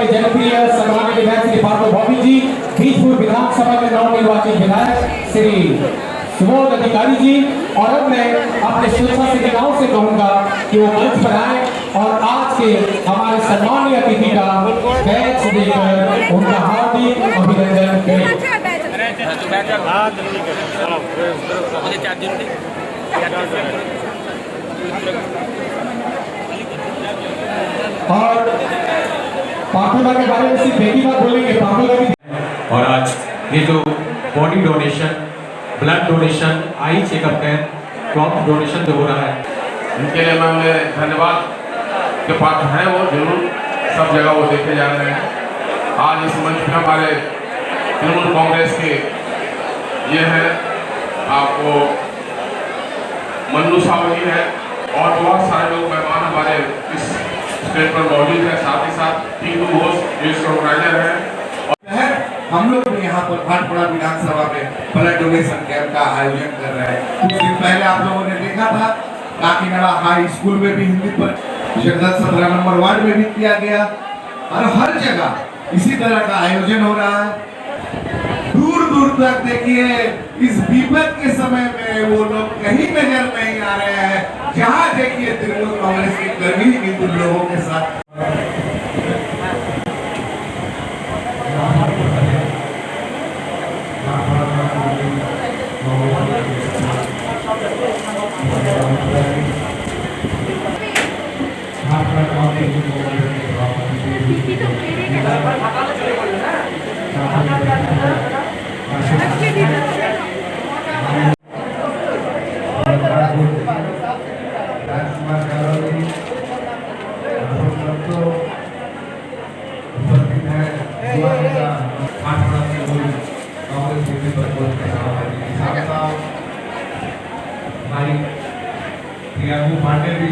के जनप्रिय सम्मानित विधायक श्री पार्थो भौमिक जी, भीजपुर विधानसभा के नवनिर्वाचित विधायक श्री सुबोध अधिकारी जी, और अब मैं अपने स्वेच्छा सेविकाओं से कहूंगा कि वो मंच पर आए और आज के हमारे सम्मानीय अतिथि का बैच देकर उनका हार्दिक अभिनंदन करें। और पार्थोदा के बारे में सिर्फ एक ही बात बोलेंगे, पार्थोदा भी। और आज ये जो body donation, blood donation, eye checkup camp, crop donation जो हो रहा है, इनके लिए मैं धन्यवाद के पात्र हैं। वो जरूर सब जगह वो देखे जा रहे हैं। आज इस मंच में हमारे तृणमूल कांग्रेस के ये हैं, आपको मन्नू साहब जी हैं और बहुत सारे लोग मेहमान हमारे इस स्टेज पर मौजूद है। साथ ही साथ टीकू घोष जो इसके ऑर्गेनाइजर हैं। हम लोग भी यहाँ पर भाटपाड़ा विधानसभा में ब्लड डोनेशन कैंप का आयोजन कर रहे हैं। कुछ दिन पहले आप लोगों ने देखा था काकीनाडा हाई स्कूल में भी हिंदी पर, 17 नंबर वार्ड में भी किया गया, और हर जगह इसी तरह का आयोजन हो रहा है। दूर दूर तक देखिए, इस विपद के समय में वो लोग कहीं नजर नहीं आ रहे हैं। जहाँ देखिए तृणमूल कांग्रेस के कर्मी हिंदू लोगों के साथ। पांडे भी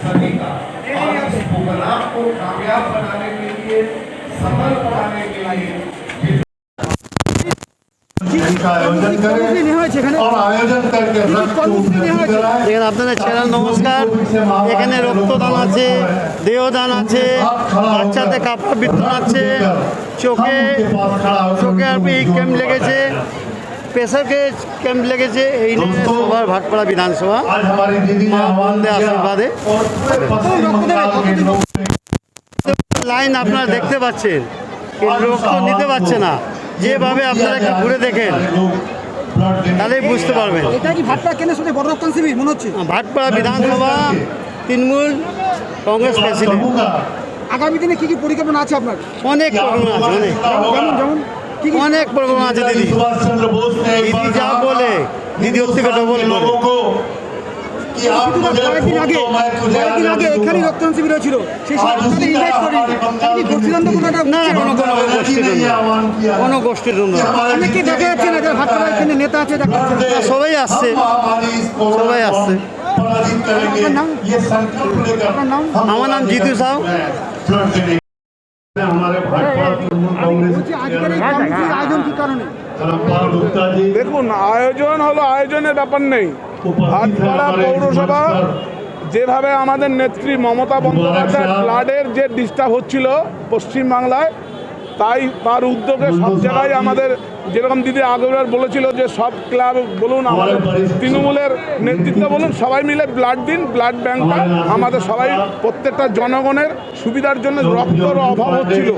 सभी का और इस प्रोग्राम को कामयाब बनाने के लिए, सफल बनाने के लिए आयोजन करें और आयोजन करके দেখেন আপনাদের চ্যানেল নমস্কার। এখানে রক্তদান আছে, দেহদান আছে, বাচ্চাদের কাপড় বিতরণ আছে, চোখে আর ক্যাম্প লেগেছে, প্রেসার ক্যাম্প লেগেছে। এই নিয়ে সবার ভাটপাড়া বিধানসভা বন্ধে আশীর্বাদে লাইন আপনারা দেখতে পাচ্ছেন, রক্ত নিতে পারছে না। যেভাবে আপনারা একটু ঘুরে দেখেন তাহলেই বুঝতে পারবেন। এটা কি ভাটপাড়া কেন্দ্রের সাথে বড় রক্তদান শিবির মনে হচ্ছে? ভাটপাড়া বিধানসভা তৃণমূল কংগ্রেস প্রেসিডেন্ট। আগামী দিনে কি কি পরিকল্পনা আছে আপনার? অনেক প্রোগ্রাম আছে, যেমন অনেক প্রোগ্রাম আছে। দিদি যা বলে দিদি ওর থেকে ডবল বলে। কয়েকদিন আগে এখানে রক্তদান শিবির হয়েছিল, সেই সাথে ইনভাইট করি না, কোনো গোষ্ঠীর জন্য অনেকে দেখা যাচ্ছে না, যারা ভাটপাড়ার এখানে নেতা আছে দেখা যাচ্ছে না। সবাই আসছে, সবাই আসছে। আমার নাম জিতু সাউ। দেখুন, আয়োজন হলো, আয়োজনের ব্যাপার নেই। ভাটপাড়া পৌরসভা যেভাবে আমাদের নেত্রী মমতা বন্দ্যোপাধ্যায় ব্লাডের যে ডিস্টার্ব হচ্ছিল পশ্চিমবাংলায়, তাই তার উদ্যোগে সব জায়গায় আমাদের, যেরকম দিদি আগেবার বলেছিল যে সব ক্লাব বলুন, আমাদের তৃণমূলের নেতৃত্ব বলুন, সবাই মিলে ব্লাড দিন। ব্লাড ব্যাঙ্কটা আমাদের সবাই প্রত্যেকটা জনগণের সুবিধার জন্য রক্তর অভাব হচ্ছিল,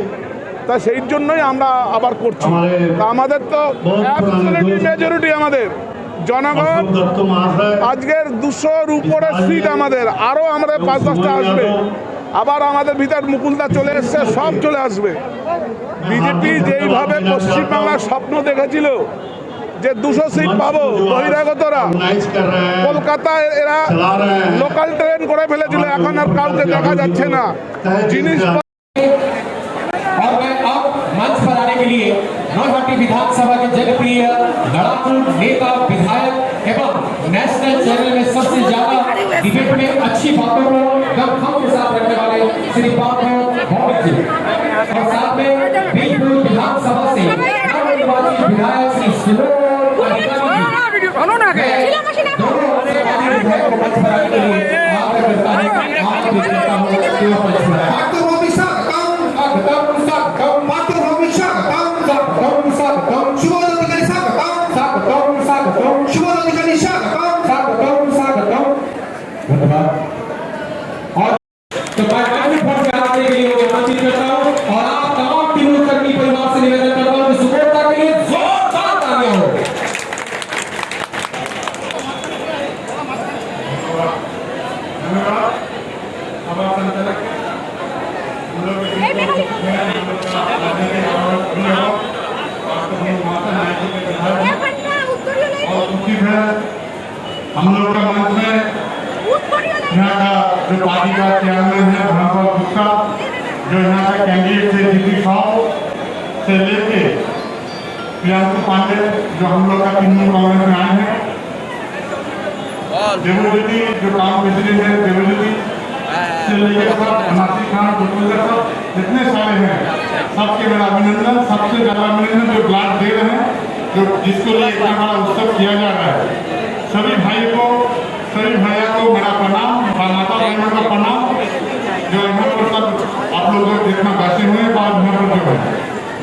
তা সেই জন্যই আমরা আবার করছি। তা আমাদের তো অ্যাবসলিউটলি মেজরিটি আমাদের জনগণ, আজকের 200-র উপরে সিট আমাদের, আরও আমাদের 5-10টা আসবে। আবার আমাদের ভিতর মুকুলদা চলে এসছে, সব চলে আসবে। বিজেপি যেইভাবে পশ্চিমবাংলার স্বপ্ন দেখেছিল যে 200 সিট পাবো, বহিরাগতরা কলকাতায় এরা লোকাল ট্রেন করে ফেলেছিল, এখন আর কাউকে দেখা যাচ্ছে না। জিনিস मंच पर आने के लिए नौहट्टी विधानसभा के जनप्रिय लड़ाकू नेता, विधायक एवं नेशनल चैनल में सबसे ज्यादा डिबेट में अच्छी बातों को दमखम के साथ रखने वाले श्री पार्थो भौमिक जी, और साथ में भीजपुर विधानसभा से नवनिर्वाचित विधायक श्री सुबोध अधिकारी जी। विजेता हो तेव्हा पंच मिळाला पार्थभूमी स्वागतम स्वागतम स्वागतम पार्थभूमी स्वागतम स्वागतम स्वागतम शुभोदधिकारी स्वागतम स्वागतम स्वागतम शुभोदधिकारी स्वागतम स्वागतम स्वागतम धन्यवाद। और तो कार्यक्रम में फोन कराने के लिए मैं आमंत्रित करता हूं और आप तमाम तीनों कर्मी परिवार से निवेदन करता हूं कि सुपोर्टा के लिए जोरदार तालियां हो। हम लोग का मंच में यहाँ का जो पार्टी का चेयरमैन है धर्मपाल गुप्ता, जो यहाँ का कैंडिडेट थे दीदी साहब से लेके प्रियांशु पांडे जो हम लोग का तृणमूल कांग्रेस में आए हैं, देवोदीदी जो टाउन प्रेसिडेंट है देवोदीदी से लेके सब नासिर खान गुरकुलर सब जितने सारे हैं सबके मेरा अभिनंदन। सबसे ज़्यादा अभिनंदन जो ब्लाड दे रहे हैं, जो जिसको लिए इतना बड़ा उत्सव किया जा रहा है, सभी भाई को सभी भैया को मेरा प्रणाम, माता बहनों का प्रणाम। जो यहाँ पर सब आप लोग जितना बैठे हुए हैं बाद यहाँ पर जो है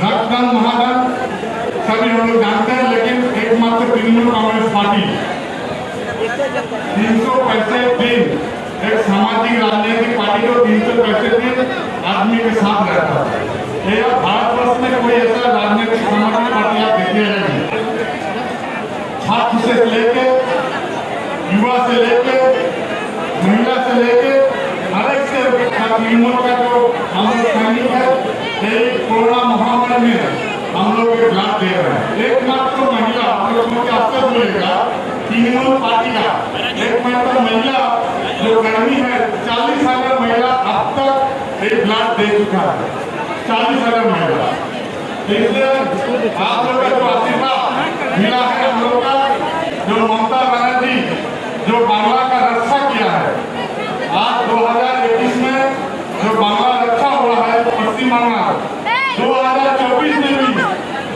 रक्तदान महादान सभी हम लोग जानते हैं, लेकिन एकमात्र तृणमूल कांग्रेस पार्टी 300 पैसे दिन एक सामाजिक राजनीतिक पार्टी को 300 पैसे दिन आदमी के साथ रहता है। ये भारतवर्ष में कोई ऐसा राजनीतिक सामाजिक पार्टी आप देखिएगा नहीं। छात्र से लेके युवा से लेके महिला से लेके हर एक से तृणमूल का जो हम लोग सैनिक है, कोरोना महामारी में हम लोग एक लाभ दे रहे हैं। एकमात्र महिला आप लोगों के अवसर मिलेगा तृणमूल पार्टी का एकमात्र महिला जो कर्मी है, 40,000 महिला अब तक एक लाभ दे चुका है, 40,000 महिला। इसलिए आप लोग का जो आशीर्वाद मिला है हम लोग का, जो ममता बनर्जी जो बांग्ला का रक्षा किया है, आज 2021 में जो बांग्ला रक्षा हुआ है पश्चिम बंगाल, 2024 में भी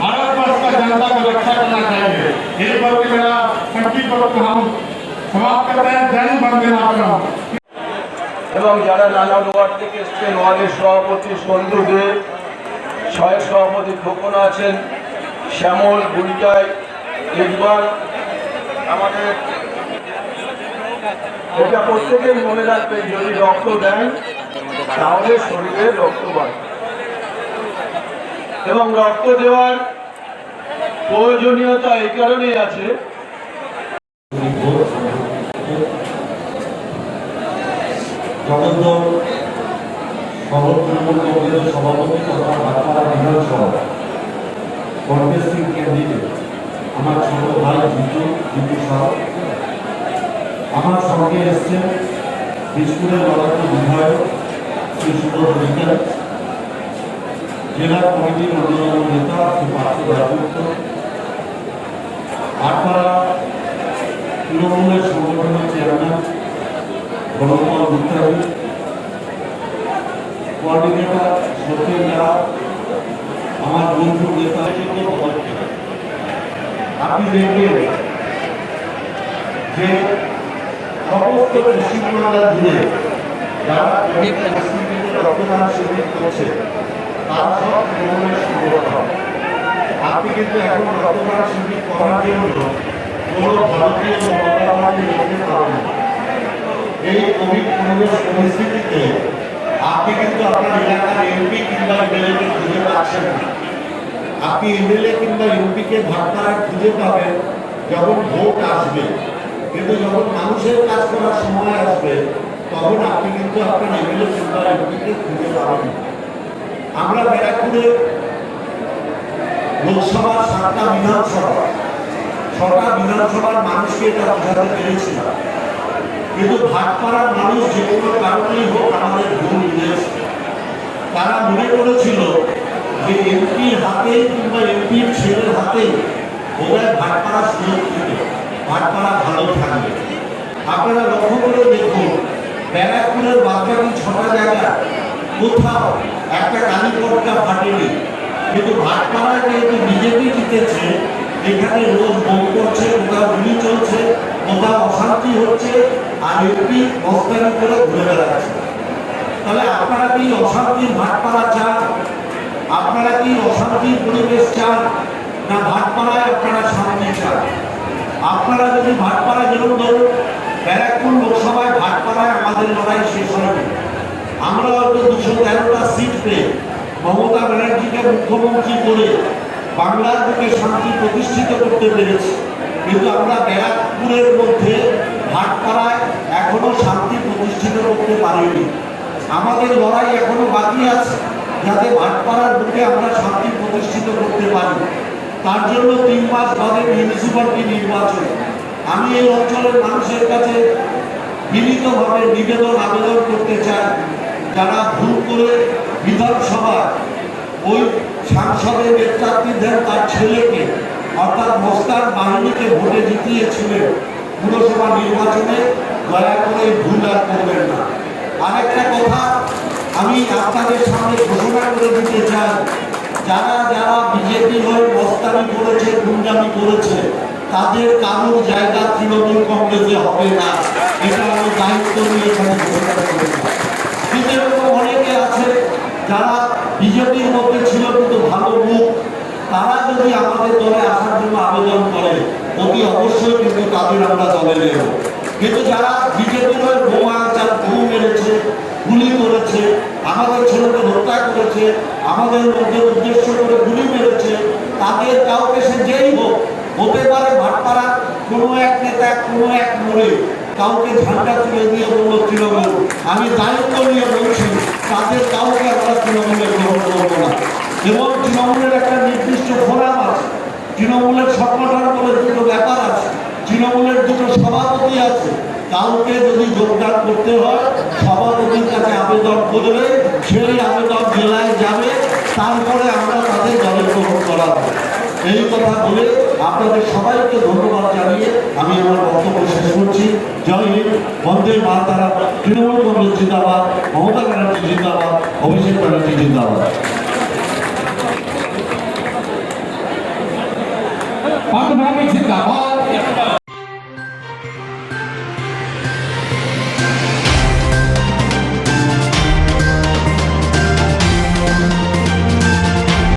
भारतवर्ष का जनता को रक्षा करना चाहिए। एक बार के मेरा संक्षिप्त को हम समाप्त करते हैं। जय वंदे मातरम। এবং যারা নানান ওয়ার্ড থেকে এসছেন, ওয়ার্ডের সভাপতি সন্ধু দে, ছয়ের সভাপতি খোকন আছেন, শ্যামল গুলটাই, ইকবাল, আমাদের এটা প্রত্যেকেই মনে রাখবেন, যদি রক্ত দেন তাহলে শরীরে রক্ত বাড়ে এবং রক্ত দেওয়ার প্রয়োজনীয়তা এই কারণেই আছে জগদ্দল শহর তৃণমূল কংগ্রেসের সভাপতি তথা ভাটপাড়া বিধানসভা কংগ্রেসিং ক্যান্ডিডেট আমার ছোট ভাই জিতু সাহ, আমার সঙ্গে এসছেন বিষ্ণুরের লড়াকু বিধায়ক শ্রী সুবোধ অধিকারী, জেলা কমিটির অন্যান্য নেতা শ্রী পার্থ রাজগুপ্ত, ভাটপাড়া তৃণমূলের সংগঠনের চেয়ারম্যান ধর্মপাল গুপ্তা, কোঅর্ডিনেটর সত্যেন দা, আমার বন্ধু নেতা। আপনি দেখবেন যে সমস্ত পশ্চিমবাংলা জুড়ে যারা রক্তদান শিবির করছে তারা সব তৃণমূলের সংগঠন। আপনি কিন্তু এখন রক্তদান শিবির করার জন্য কোনো ভারতীয় মতামত নিতে পারেন না। এই কোভিড-19 পরিস্থিতিতে আপনি কিন্তু আপনার এলাকার এমপি কিংবা এমএলএকে খুঁজে পাচ্ছেন না। আপনি এমএলএ কিংবা এমপিকে ভাটপাড়ায় খুঁজে পাবেন যখন ভোট আসবে, কিন্তু যখন মানুষের কাজ করার সময় আসবে তখন আপনি কিন্তু আপনার এমএলএ কিংবা এমপিকে খুঁজে পাবেন না। আমরা ব্যারাকপুরে লোকসভার 7টা বিধানসভা, 6টা বিধানসভার মানুষকে এটা বোঝাতে পেরেছিলাম, কিন্তু ভাটপাড়ার মানুষ যে কোনো কারণেই হোক আমাদের ভুল বুঝেছে। তারা মনে করেছিল যে এমপির হাতে কিংবা এমপির ছেলের হাতে বোধহয় ভাটপাড়া সুরক্ষিত, ভাটপাড়া ভালো থাকবে। আপনারা লক্ষ্য করে দেখুন, ব্যারাকপুরের বাদবাকি 6টা জায়গা কোথাও একটা কালীপটকা ফাটেনি, কিন্তু ভাটপাড়ায় যেহেতু বিজেপি জিতেছে, এখানে রোজ বোম করছে, কোথাও গুলি চলছে, কোথাও অশান্তি হচ্ছে, আর এমপি মস্তানি করে ঘুরে বেড়াচ্ছে। তাহলে আপনারা কি অশান্তির ভাটপাড়া চান? আপনারা কি অশান্তির পরিবেশ চান, না ভাটপাড়ায় আপনারা শান্তি চান? আপনারা যদি ভাটপাড়া যেমন ধরুন ব্যারাকপুর লোকসভায় ভাটপাড়ায় আমাদের লড়াই শেষ হয়নি। আমরা হয়তো 213টা সিট পেয়ে মমতা ব্যানার্জিকে মুখ্যমন্ত্রী করে বাংলার বুকে শান্তি প্রতিষ্ঠিত করতে পেরেছি, কিন্তু আমরা ব্যারাকপুরের মধ্যে ভাটপাড়ায় এখনো শান্তি প্রতিষ্ঠিত করতে পারিনি। আমাদের লড়াই এখনো বাকি আছে যাতে ভাটপাড়ার বুকে আমরা শান্তি প্রতিষ্ঠিত করতে পারি। তার জন্য 3 মাস বাদে মিউনিসিপ্যালিটি নির্বাচন। আমি এই অঞ্চলের মানুষের কাছে বিনীতভাবে আবেদন করতে চাই, যারা ভুল করে বিধানসভা ওই সাংসদের নেতৃত্বাধীন তার ছেলেকে অর্থাৎ মস্তান বাহিনীকে ভোটে জিতিয়েছিলেন পুরসভা নির্বাচনে, দয়া করে ভুল আর করবেন না। আরেকটা কথা আমি আপনাদের সামনে ঘোষণা করে দিতে চাই, যারা যারা বিজেপি হয়ে মস্তানি করেছে, গুন্ডামি করেছে, তাদের কারোর জায়গা তৃণমূল কংগ্রেসে হবে না। এটা আমি দায়িত্ব নিয়ে এখানে ঘোষণা করে কিন্তু এরকম অনেকে আছে যারা বিজেপির মধ্যে ছিল কিন্তু ভালো মুখ, তারা যদি আমাদের দলে আসার জন্য আবেদন করে অতি অবশ্যই কিন্তু তাদের আমরা দলে নেব। কিন্তু যারা বিজেপির হয়ে বোমা ঘুম মেরেছে, গুলি করেছে, আমাদের ছেলেকে হত্যা করেছে, আমাদের মধ্যে উদ্দেশ্য করে গুলি মেরেছে, তাদের কাউকে সে যেই হোক, হতে পারে ভাটপাড়া কোনো এক নেতা কোনো এক মোড়ে কাউকে ঝান্ডা তুলে দিয়ে বললো তৃণমূল, আমি দায়িত্ব নিয়ে বলছি তাদের কাউকে আমরা তৃণমূলে গ্রহণ করবো না। এবং তৃণমূলের একটা নির্দিষ্ট ফোরাম আছে, তৃণমূলের সংগঠন বলে দুটো ব্যাপার আছে, তৃণমূলের দুটো সভাপতি আছে। কাউকে যদি যোগদান করতে হয় সভাপতির কাছে আবেদন করবে, সেই আবেদন জেলায় যাবে, তারপরে আমরা তাদের দলে গ্রহণ করা হবে। এই কথা বলে আপনাদের সবাইকে ধন্যবাদ জানিয়ে আমি আমার বক্তব্য শেষ করছি। জয় হিন্দ, বন্দে মাতরম, তৃণমূল কংগ্রেস জিন্দাবাদ, মমতা ব্যানার্জি জিন্দাবাদ, অভিষেক ব্যানার্জি জিন্দাবাদ। पार्टी जिंदाबाद।